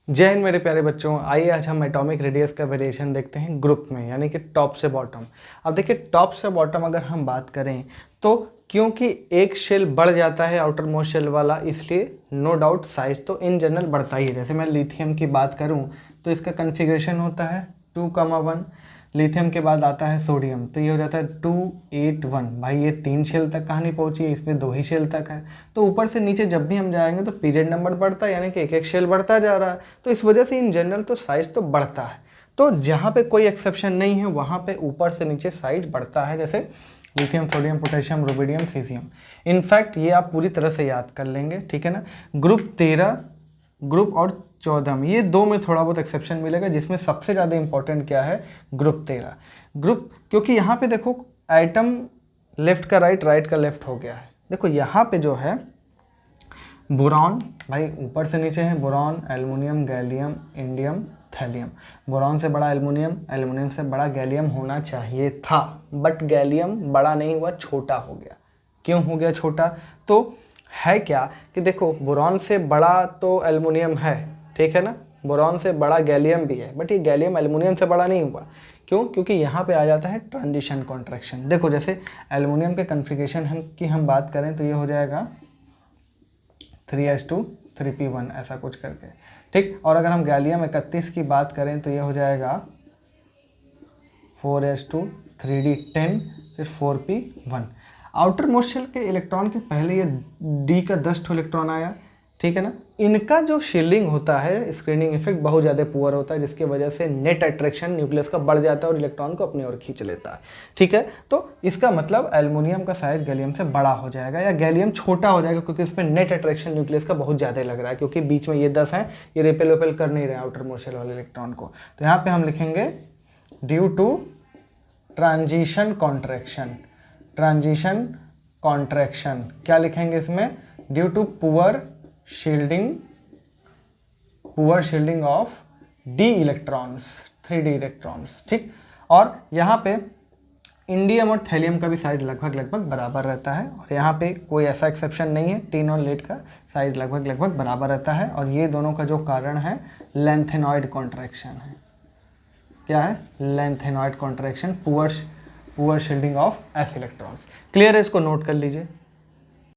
जय हिंद मेरे प्यारे बच्चों। आइए आज हम एटॉमिक रेडियस का वेरिएशन देखते हैं ग्रुप में, यानी कि टॉप से बॉटम। अब देखिए टॉप से बॉटम अगर हम बात करें तो क्योंकि एक शेल बढ़ जाता है आउटर मोस्ट शेल वाला, इसलिए नो डाउट साइज तो इन जनरल बढ़ता ही है। जैसे मैं लिथियम की बात करूं तो इसका कन्फिग्रेशन होता है 2,1। लिथियम के बाद आता है सोडियम, तो ये हो जाता है 281। भाई ये 3 शेल तक कहानी पहुंची है, इसमें 2 ही शेल तक है। तो ऊपर से नीचे जब भी हम जाएंगे तो पीरियड नंबर बढ़ता है, यानी कि एक एक शेल बढ़ता जा रहा है। तो इस वजह से इन जनरल तो साइज तो बढ़ता है। तो जहाँ पे कोई एक्सेप्शन नहीं है वहाँ पे ऊपर से नीचे साइज बढ़ता है, जैसे lithium, sodium, potassium, rubidium, caesium. In fact ये आप पूरी तरह से याद कर लेंगे, ठीक है ना। ग्रुप 13, ग्रुप और 14 में, ये दो में थोड़ा बहुत एक्सेप्शन मिलेगा, जिसमें सबसे ज़्यादा इंपॉर्टेंट क्या है, ग्रुप 13। ग्रुप, क्योंकि यहाँ पे देखो एटम लेफ्ट का राइट, राइट का लेफ्ट हो गया है। देखो यहाँ पे जो है बोरॉन, भाई ऊपर से नीचे है boron, aluminium, gallium, indium, thallium. Boron से बड़ा एल्युमिनियम, एल्युमिनियम से बड़ा गैलियम होना चाहिए था, बट गैलियम बड़ा नहीं हुआ, छोटा हो गया। क्यों हो गया छोटा? तो है क्या कि देखो बोरॉन से बड़ा तो एल्युमिनियम है, ठीक है ना, बोरॉन से बड़ा गैलियम भी है, बट ये गैलियम एल्युमिनियम से बड़ा नहीं हुआ। क्यों? क्योंकि यहाँ पे आ जाता है ट्रांजिशन कॉन्ट्रैक्शन। देखो जैसे एल्युमिनियम के कन्फिग्रेशन की हम बात करें तो ये हो जाएगा 3s2 3p1 ऐसा कुछ करके, ठीक। और अगर हम गैलियम 31 की बात करें तो ये हो जाएगा 4s2 3d10 फिर 4p1। आउटर मोस्ट शेल के इलेक्ट्रॉन के पहले ये डी का 10 इलेक्ट्रॉन आया, ठीक है ना। इनका जो शील्डिंग होता है, स्क्रीनिंग इफेक्ट बहुत ज़्यादा पुअर होता है, जिसकी वजह से नेट अट्रैक्शन न्यूक्लियस का बढ़ जाता है और इलेक्ट्रॉन को अपनी ओर खींच लेता है, ठीक है। तो इसका मतलब एल्युमिनियम का साइज गैलियम से बड़ा हो जाएगा या गैलियम छोटा हो जाएगा, क्योंकि इसमें नेट अट्रैक्शन न्यूक्लियस का बहुत ज़्यादा लग रहा है, क्योंकि बीच में ये 10 हैं, ये रेपेल वेपेल कर नहीं रहे आउटर मोस्ट शेल वाले इलेक्ट्रॉन को। तो यहाँ पर हम लिखेंगे due to transition contraction. Transition contraction क्या लिखेंगे इसमें? Due to poor shielding of D electrons, 3d electrons, ठीक। और यहाँ पे इंडियम और थैलियम का भी साइज लगभग बराबर रहता है, और यहाँ पे कोई ऐसा एक्सेप्शन नहीं है। टिन और लेड का साइज लगभग बराबर रहता है, और ये दोनों का जो कारण है लेंथेनॉइड कॉन्ट्रैक्शन है। क्या है? Lanthanoid contraction, poor shielding of F electrons. Clear है? इसको नोट कर लीजिए।